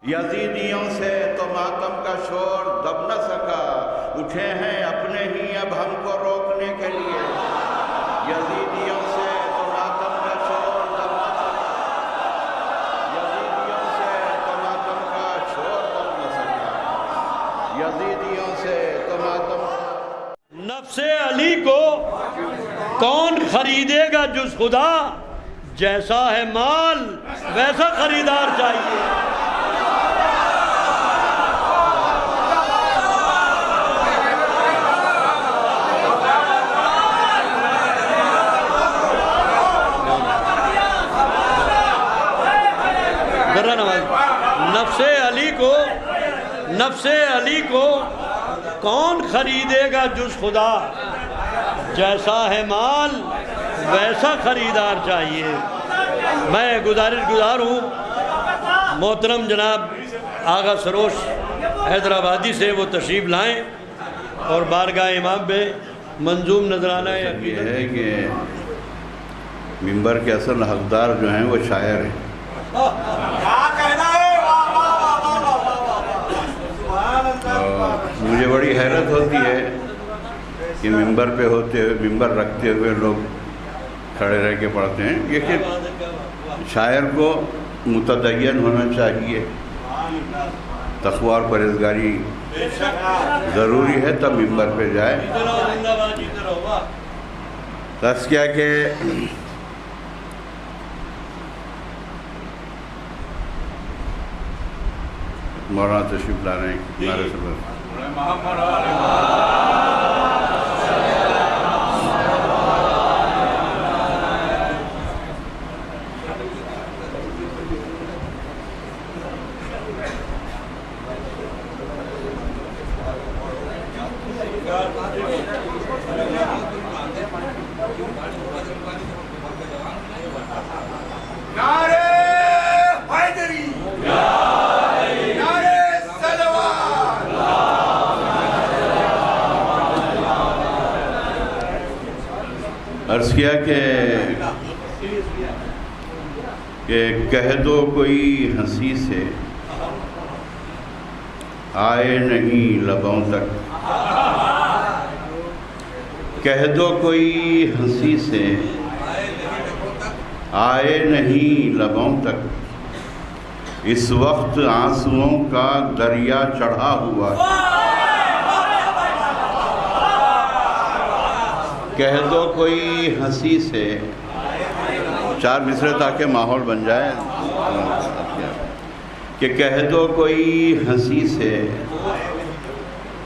یزیدیوں سے تو ماتم کا شور دب نہ سکا، اٹھے ہیں اپنے ہی اب ہم کو روکنے کے لیے۔ یزیدیوں سے تو ماتم کا شور دب نہ سکا، یزیدیوں سے تو ماتم کا شور دب نہ سکا، یزیدیوں سے تو ماتم۔ نفس علی کو کون خریدے گا جز خدا، جیسا ہے مال ویسا خریدار چاہیے۔ نفس علی کو کون خریدے گا جز خدا، جیسا ہے مال ویسا خریدار چاہیے۔ میں گزار ہوں محترم جناب آغا سروش حیدرآبادی سے وہ تشریف لائیں اور بارگاہ امام پہ منظوم نذرانہ یہ ہے کہ منبر کے اصل حقدار جو ہیں وہ شاعر ہیں۔ مجھے بڑی حیرت ہوتی ہے کہ منبر پہ ہوتے ہوئے، منبر رکھتے ہوئے لوگ کھڑے رہ کے پڑھتے ہیں۔ یہ کہ شاعر کو متدین ہونا چاہیے، تقوی اور پرہیزگاری ضروری ہے، تب منبر پہ جائے۔ تذکیہ کہ مولانا تشریف لا رہے ہیں ہمارے سبب۔ عرض کیا کہ کہہ دو کوئی ہنسی سے آئے نہیں لبوں تک، کہہ دو کوئی ہنسی سے آئے نہیں لبوں تک، اس وقت آنسوؤں کا دریا چڑھا ہوا ہے۔ کہہ دو کوئی ہنسی سے، چار مصرے تاکہ ماحول بن جائے، کہ کہہ دو کوئی ہنسی سے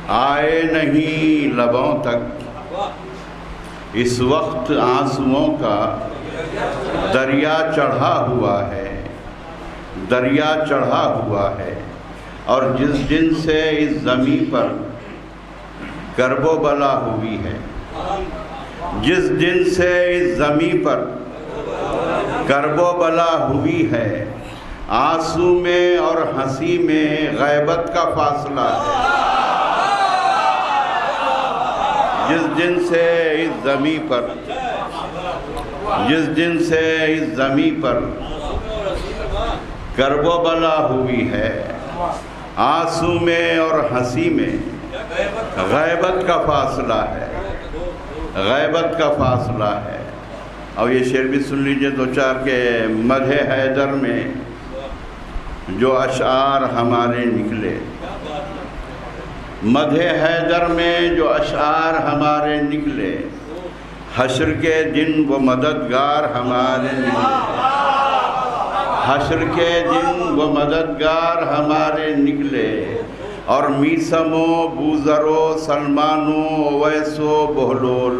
آئے نہیں لبوں تک، اس وقت آنسوؤں کا دریا چڑھا ہوا ہے، دریا چڑھا ہوا ہے۔ اور جس دن سے اس زمین پر کرب و بلا ہوئی ہے، جس دن سے اس زمین پر کرب و بلا ہوئی ہے، آنسو میں اور ہنسی میں غیبت کا فاصلہ ہے۔ جس دن سے اس زمین پر، جس دن سے اس زمین پر کرب و بلا ہوئی ہے، آنسو میں اور ہنسی میں غیبت کا فاصلہ ہے، غیبت کا فاصلہ ہے۔ اور یہ شعر بھی سن لیجئے دو چار کے مدح حیدر میں جو اشعار ہمارے نکلے، مدح حیدر میں جو اشعار ہمارے نکلے، حشر کے دن وہ مددگار ہمارے نکلے، حشر کے دن وہ مددگار ہمارے نکلے۔ اور میسمو بوزرو سلمانو اویسو بہلول،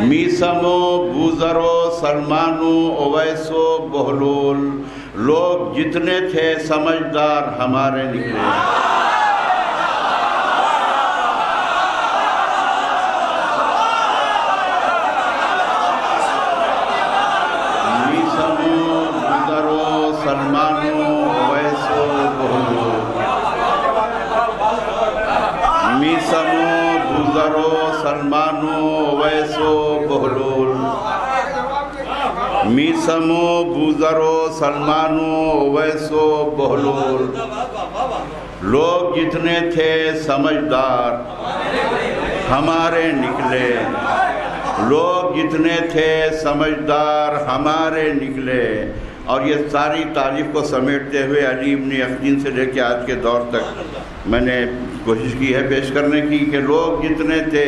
میسمو بوزرو سلمانو اویسو بہلول، لوگ جتنے تھے سمجھدار ہمارے نکلے۔ میسمو بوزرو سلمانو اویسو بہلول، میسمو بوزرو سلمانو اویسو بہلول، میسمو بوذرو سلمانو اویسو بہلول، لوگ جتنے تھے سمجھدار ہمارے نکلے، لوگ جتنے تھے سمجھدار ہمارے نکلے۔ اور یہ ساری تاریخ کو سمیٹتے ہوئے علی ابن یقین سے لے کے آج کے دور تک میں نے کوشش کی ہے پیش کرنے کی کہ لوگ جتنے تھے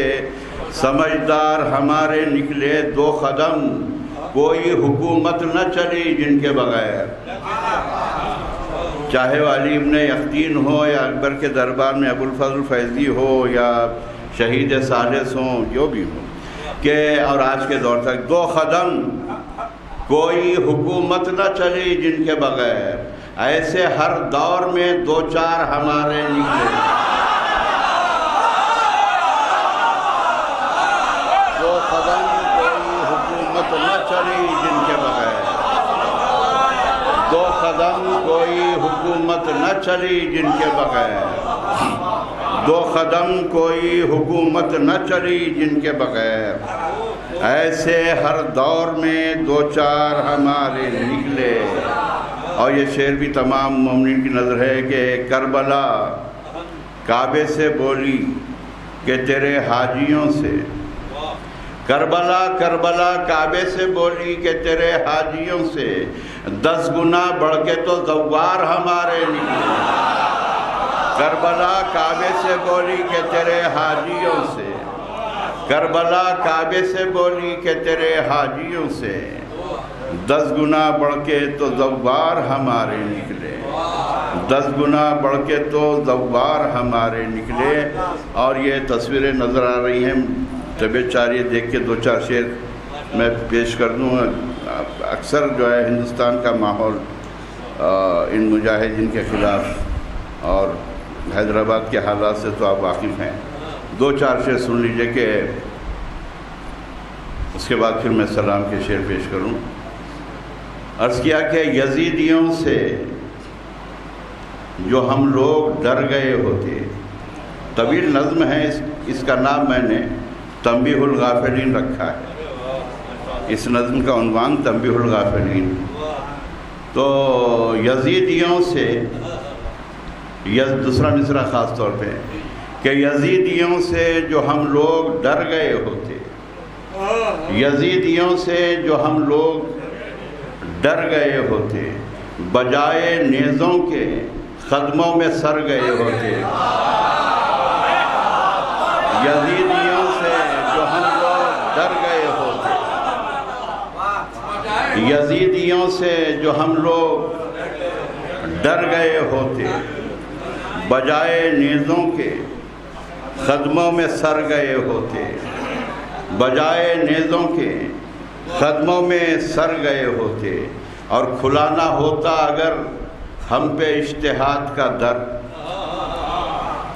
سمجھدار ہمارے نکلے، دو قدم کوئی حکومت نہ چلی جن کے بغیر، چاہے وہ علی ابن یقین ہو یا اکبر کے دربار میں ابو الفضل فیضی ہو یا شہید ثالث ہوں، جو بھی ہو، کہ اور آج کے دور تک دو قدم کوئی حکومت نہ چلی جن کے بغیر، ایسے ہر دور میں دو چار ہمارے نکلے، دو قدم کوئی حکومت نہ چلی جن کے بغیر، دو قدم کوئی حکومت نہ چلی جن کے بغیر، دو قدم کوئی حکومت نہ چلی جن کے بغیر، ایسے ہر دور میں دو چار ہمارے نکلے۔ اور یہ شعر بھی تمام مومنین کی نظر ہے کہ کربلا کعبے سے بولی کہ تیرے حاجیوں سے، کربلا کربلا کعبے سے بولی کہ تیرے حاجیوں سے 10 گنا بڑھ کے تو زوار ہمارے نکلے، کربلا کعبے سے بولی کہ تیرے حاجیوں سے، کربلا کعبے سے بولی کہ تیرے حاجیوں سے 10 گنا بڑھ کے تو زوار ہمارے نکلے، 10 گنا بڑھ کے تو زوار ہمارے نکلے۔ اور یہ تصویریں نظر آ رہی ہیں، طبیعت چاہ رہی ہے دیکھ کے دو چار شعر میں پیش کر دوں۔ اکثر جو ہے ہندوستان کا ماحول ان مجاہدین کے خلاف اور حیدرآباد کے حالات سے تو آپ واقف ہیں، دو چار شعر سن لیجئے کہ اس کے بعد پھر میں سلام کے شعر پیش کروں۔ عرض کیا کہ یزیدیوں سے جو ہم لوگ ڈر گئے ہوتے، طویل نظم ہے، اس کا نام میں نے تنبیہ الغافلین رکھا ہے، اس نظم کا عنوان تنبیہ الغافلین۔ تو یزیدیوں سے، دوسرا مصرع خاص طور پہ کہ یزیدیوں سے جو ہم لوگ ڈر گئے ہوتے، یزیدیوں سے جو ہم لوگ ڈر گئے ہوتے، بجائے نیزوں کے قدموں میں سر گئے ہوتے، یزیدیوں سے جو ہم لوگ ڈر گئے ہوتے، یزیدیوں سے جو ہم لوگ ڈر گئے ہوتے، بجائے نیزوں کے قدموں میں سر گئے ہوتے، بجائے نیزوں کے قدموں میں سر گئے ہوتے۔ اور کھلا نہ ہوتا اگر ہم پہ اجتہاد کا در،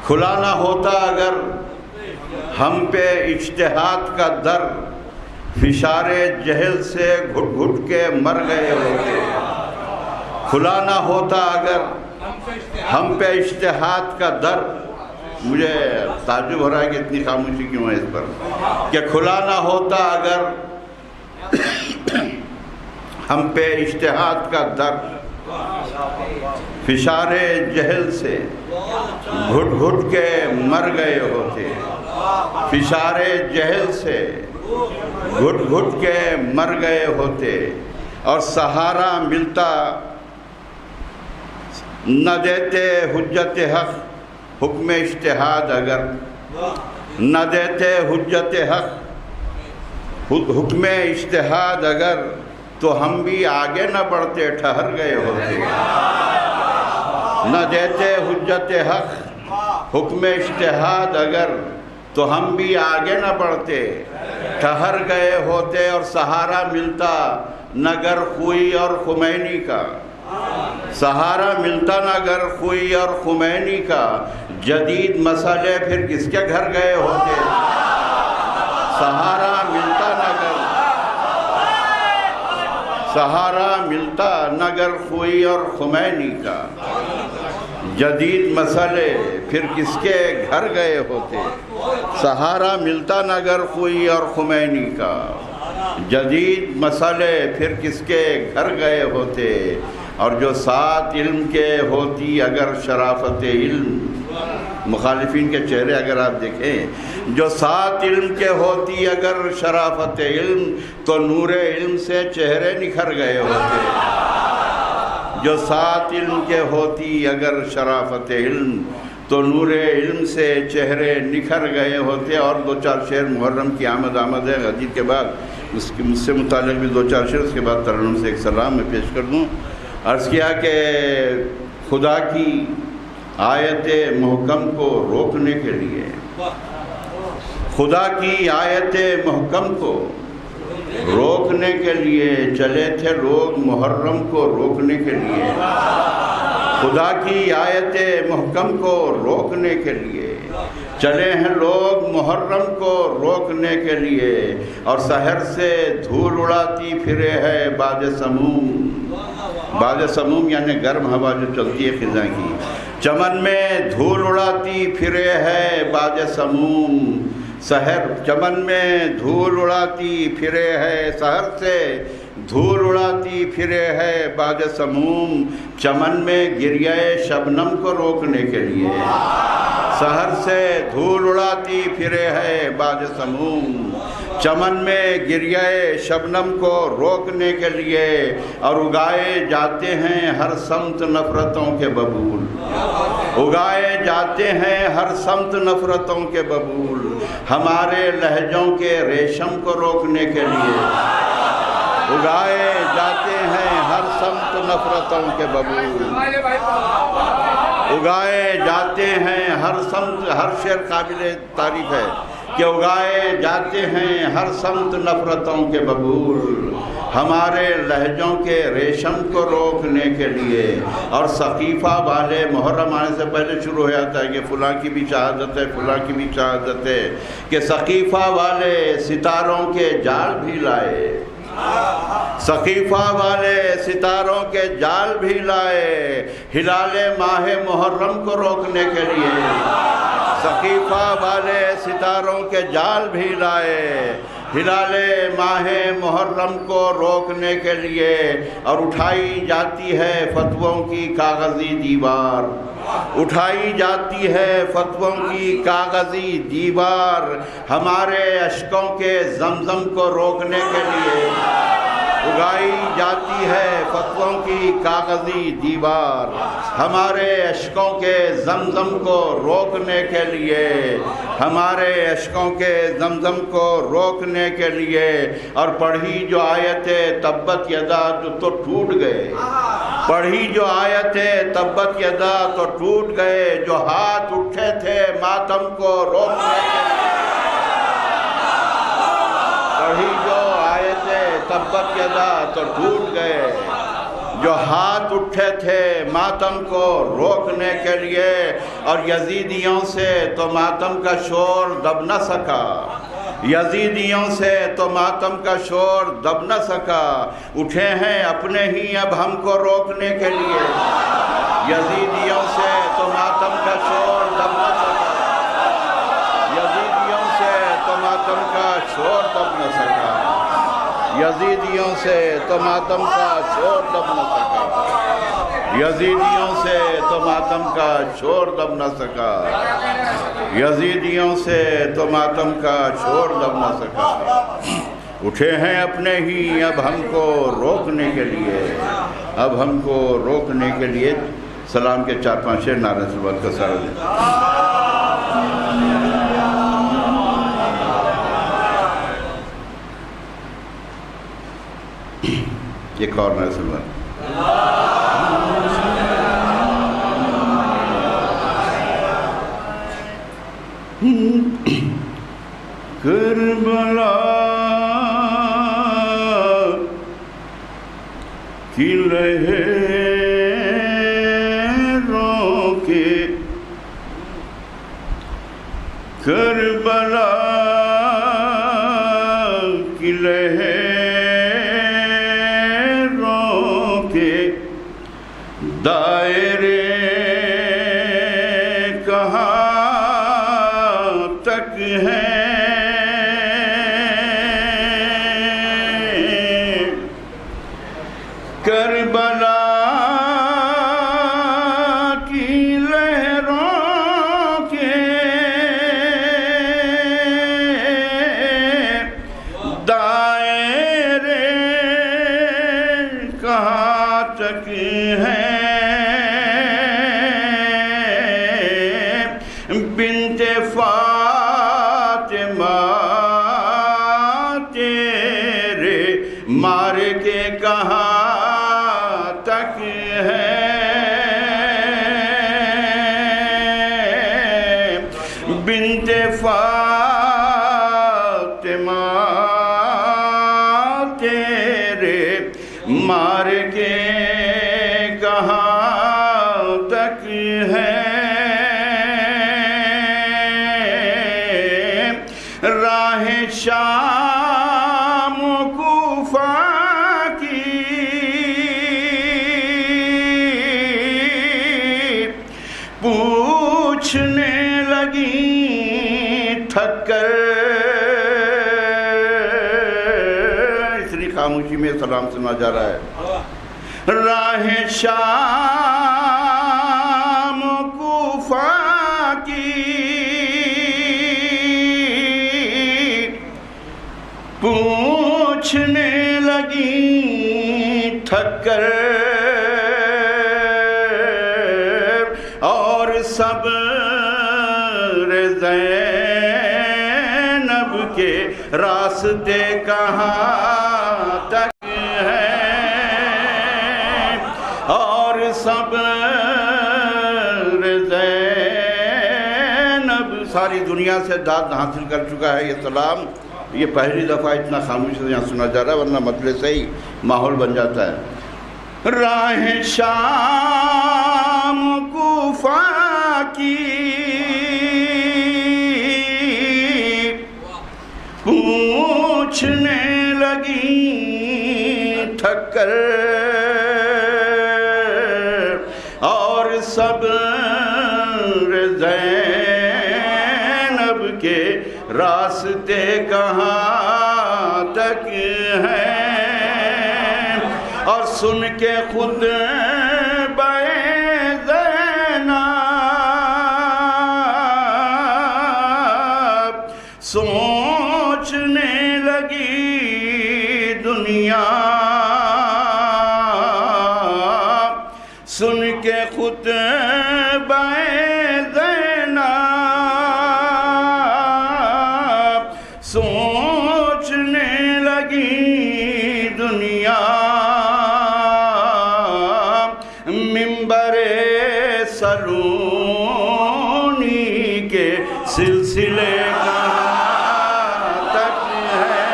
کھلا نہ ہوتا اگر ہم پہ اجتہاد کا در، فشار جہل سے گھٹ گھٹ کے مر گئے ہوتے، کھلا نہ ہوتا اگر ہم پہ اجتہاد کا در۔ مجھے تعجب ہو رہا ہے کہ اتنی خاموشی کیوں ہے اس پر، کہ کھلا نہ ہوتا اگر ہم پہ اجتہاد کا در، فشار جہل سے گھٹ گھٹ کے مر گئے ہوتے، فشار جہل سے گھٹ گھٹ کے مر گئے ہوتے۔ اور سہارا ملتا نہ دیتے حجت حق حکم اجتہاد اگر، نہ دیتے حجت حق حکم اجتہاد اگر، تو ہم بھی آگے نہ بڑھتے ٹھہر گئے ہوتے، نہ دیتے حجت حق حکم اجتہاد اگر، تو ہم بھی آگے نہ بڑھتے ٹھہر گئے ہوتے۔ اور سہارا ملتا نہ گر خوئی اور خمینی کا، سہارا ملتا نہ گر خوئی اور خمینی کا، جدید مسئلے پھر کس کے گھر گئے ہوتے۔ سہارا ملتا نہ گر، سہارا ملتا نہ گر خوئی اور خمینی کا، جدید مسئلے پھر کس کے گھر گئے ہوتے۔ سہارا ملتا نہ گر خوئی اور خمینی کا، جدید مسئلے پھر کس کے گھر گئے ہوتے، اور جو ساتھ علم کے ہوتی اگر شرافت علم، مخالفین کے چہرے اگر آپ دیکھیں، جو ساتھ علم کے ہوتی اگر شرافت علم، تو نور علم سے چہرے نکھر گئے ہوتے، جو ساتھ علم کے ہوتی اگر شرافت علم، تو نور علم سے چہرے نکھر گئے ہوتے۔ اور دو چار شعر محرم کی آمد ہے غدیر کے بعد، اس سے متعلق بھی دو چار شعر، اس کے بعد ترنم سے ایک سلام میں پیش کر دوں۔ عرض کیا کہ خدا کی آیت محکم کو روکنے کے لیے، خدا کی آیت محکم کو روکنے کے لیے چلے تھے لوگ محرم کو روکنے کے لیے، خدا کی آیت محکم کو روکنے کے لیے چلے ہیں لوگ محرم کو روکنے کے لیے، اور سحر سے دھول اڑاتی پھرے ہے باد سموم، باد سموم یعنی گرم ہوا جو چلتی ہے خزاں کی، چمن میں دھول اڑاتی پھرے ہے باد سموم، سحر چمن میں دھول اڑاتی پھرے ہے، سحر سے دھول اڑاتی پھرے ہے باد سموم، چمن میں گریہ شبنم کو روکنے کے لیے، سحر سے دھول اڑاتی پھرے ہے باد سموم، چمن میں گریہ شبنم کو روکنے کے لیے، اور اگائے جاتے ہیں ہر سمت نفرتوں کے ببول، اگائے جاتے ہیں ہر سمت نفرتوں کے ببول، ہمارے لہجوں کے ریشم کو روکنے کے لیے، اگائے جاتے ہیں ہر سمت نفرتوں کے ببول، اگائے جاتے ہیں ہر سمت، ہر شعر قابل تعریف ہے کہ اگائے جاتے ہیں ہر سمت نفرتوں کے ببول، ہمارے لہجوں کے ریشم کو روکنے کے لیے۔ اور ثقیفہ والے محرم آنے سے پہلے شروع ہو جاتا ہے کہ فلاں کی بھی شہادت ہے، فلاں کی بھی شہادت ہے، کہ ثقیفہ والے ستاروں کے جال بھی لائے، ثقیفہ والے ستاروں کے جال بھی لائے، ہلال ماہ محرم کو روکنے کے لیے، ثقیفہ والے ستاروں کے جال بھی لائے، ہلال ماہ محرم کو روکنے کے لیے، اور اٹھائی جاتی ہے فتووں کی کاغذی دیوار، اٹھائی جاتی ہے فتووں کی کاغذی دیوار، ہمارے اشکوں کے زمزم کو روکنے کے لیے، اگائی جاتی ہے فتووں کی کاغذی دیوار، ہمارے اشکوں کے زمزم کو روکنے کے لیے، ہمارے اشکوں کے زمزم کو روکنے کے لیے، اور پڑھی جو آیت تبت یدا تو ٹوٹ گئے، پڑھی جو آیت تبت یدا تو ٹوٹ گئے، جو ہاتھ اٹھے تھے ماتم کو روکنے کے لیے، پڑھی جو آیت تبت یدا تو ٹوٹ گئے، جو ہاتھ اٹھے تھے ماتم کو روکنے کے لیے، اور یزیدیوں سے تو ماتم کا شور دب نہ سکا، یزیدیوں سے تو ماتم کا شور دب نہ سکا، اٹھے ہیں اپنے ہی اب ہم کو روکنے کے لیے، یزیدیوں سے تو ماتم کا شور دب نہ سکا، یزیدیوں سے تو ماتم کا شور دب نہ سکا، یزیدیوں سے تو ماتم کا شور دب نہ سکا، یزیدیوں سے تو ماتم کا شور دب نہ سکا، یزیدیوں سے تو ماتم کا شور دب نہ سکا، اٹھے ہیں اپنے ہی اب ہم کو روکنے کے لیے، اب ہم کو روکنے کے لیے۔ سلام کے 4-5 شعر نعرہ صلوات کا سہارا دیں۔ ایک اور نعرہ صلوات۔ کربلا کی لہروں کے، کربلا کی لہروں کے دائرے کہاں تک ہیں، بنت فاطمہ تیرے مار کے کہاں تک ہے راہ شام کوفہ کی پوچھنے لگی تھک کر اتنی خاموشی میں سلام سنا جا رہا ہے راہ شام کوفہ کی پوچھنے لگی تھک کر اور صبر زینب کے راستے کہاں تک اور صبر زینب ساری دنیا سے داد حاصل کر چکا ہے یہ سلام یہ پہلی دفعہ اتنا خاموشی سے یہاں سنا جا رہا ہے ورنہ مجلس سے ہی ماحول بن جاتا ہے راہ شام کوفہ کی پوچھنے لگی تھک کر اور صبر زینب کے راستے کہاں تک ہیں اور سن کے خود زینب سوچنے لگی دنیا سن کے خود زینب سوچنے لگی دنیا منبر سلونی کے سلسلے کہاں تک ہے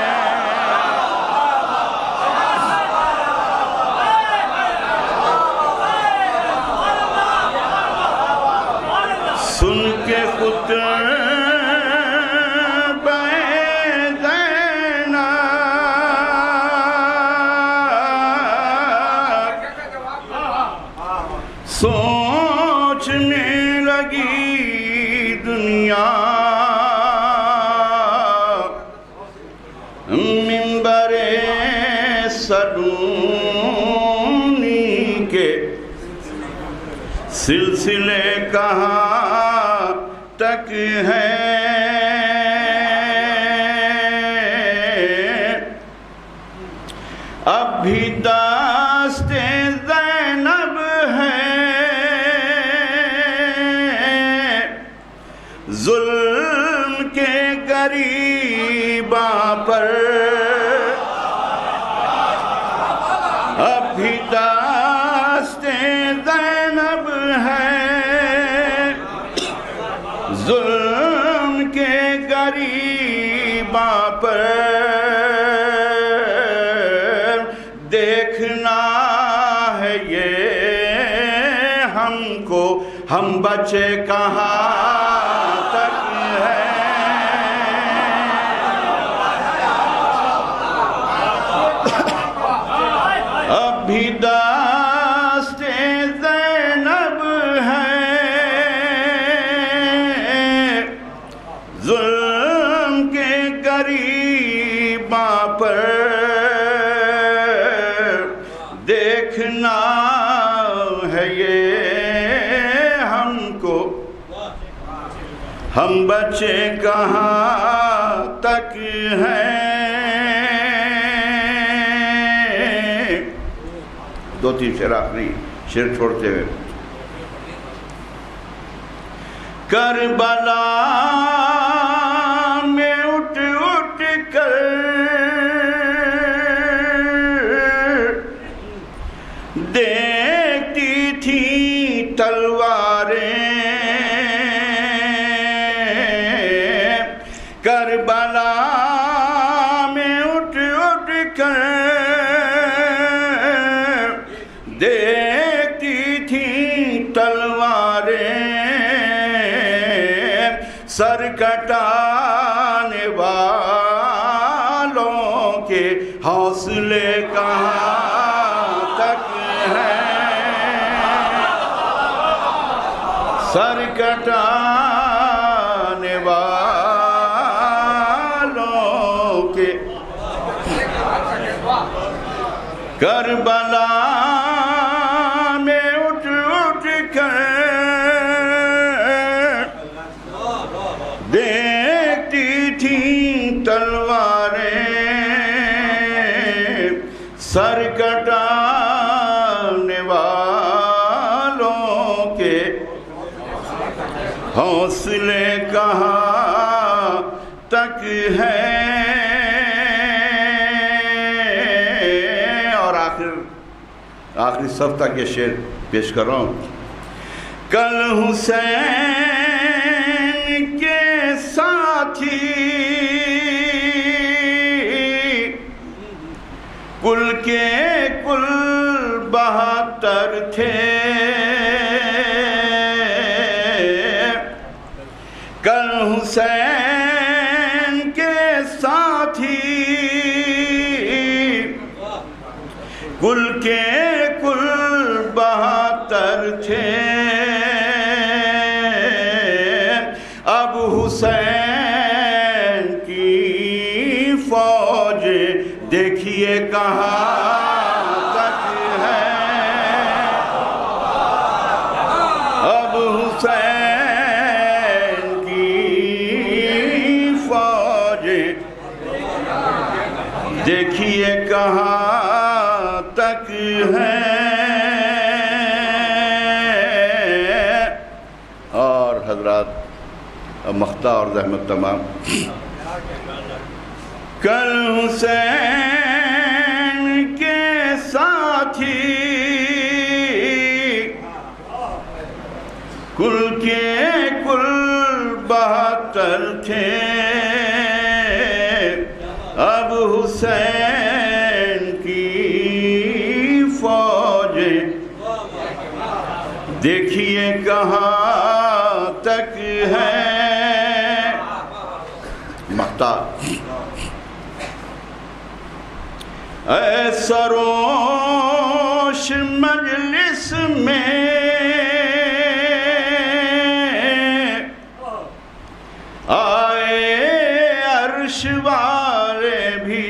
سن کے خود سوچنے لگی دنیا منبر سلونی کے سلسلے کہاں تک ہیں اب بھی دست زینب ہے ظلم کے غریباں پر اب بھی دست زینب ہے ظلم کے غریباں پر دیکھنا ہے یہ ہم کو ہم بچے کہاں تک ہیں اب بھی دست زینب ہے ظلم کے غریباں پر دیکھنا ہے یہ ہم کو ہم بچے کہاں تک ہیں دو تین شعر آخری شعر چھوڑتے ہوئے کربلا میں اٹھ اٹھ کر دیکھتی تھی تلواریں تلواریں سر کٹانے والوں کے حوصلے کہاں تک ہیں سر کٹانے والوں کے کربلا میں اٹھ اٹھ کر دیکھتی تھیں تلواریں سر کٹانے والوں کے حوصلے کہاں تک ہیں آخری صف تک یہ شعر پیش کر رہا ہوں کل حسین کے ساتھی کل کے کل 72 تھے کل حسین کے ساتھی کل کے کل 72 تھے اب حسین کی فوج دیکھیے کہاں تک ہے اب حسین کی فوج دیکھیے کہاں تک ہے اور حضرات مختہ اور زحمت تمام کل حسین کے ساتھی کل کے کل 72 تھے اب حسین کی فوج دیکھیے کہاں تک ہے مقطع اے سروش مجلس میں آئے عرش والے بھی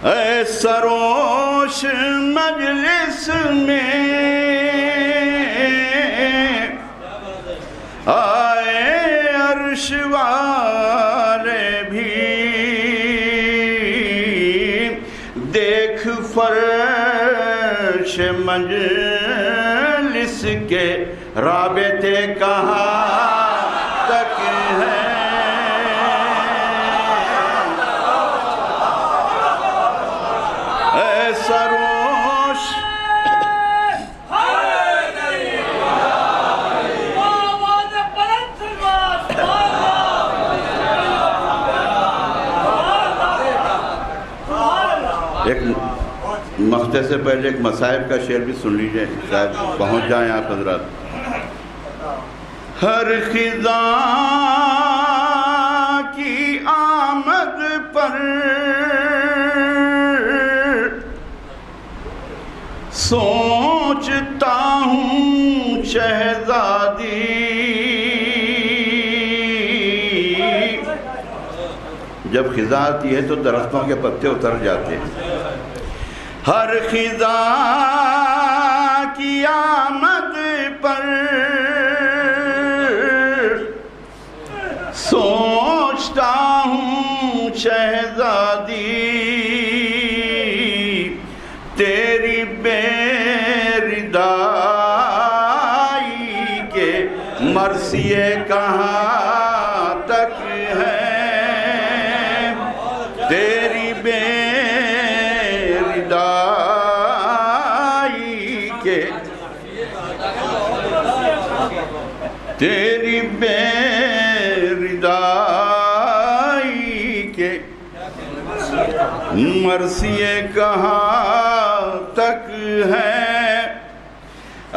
اے سروش مجلس میں آئے عرش والے بھی دیکھ فرش مجلس کے رابطے کہاں تک ہیں اے سروش ایک مقطع سے پہلے ایک مصائب کا شعر بھی سن لیجئے شاید پہنچ جائیں آپ حضرات ہر خزاں کی آمد پر سوچتا ہوں شہزادی جب خزاں آتی ہے تو درختوں کے پتے اتر جاتے ہیں ہر خزاں کی آمد پر سوچتا ہوں شہزادی تیری بے ردائی کے مرثیے کہاں تک ہیں تیری بے ردائی کے تیری بے ردائی کے مرثیے کہاں تک ہے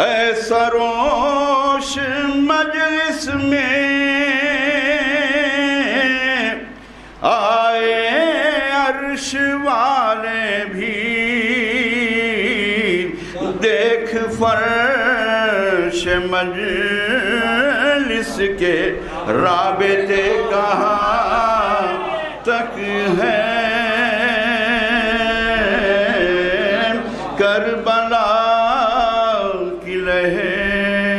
اے سروش مجلس میں آئے عرش والے بھی، دیکھ فرش مجلس کے رابطے کہاں تک ہیں، کربلا کی لہروں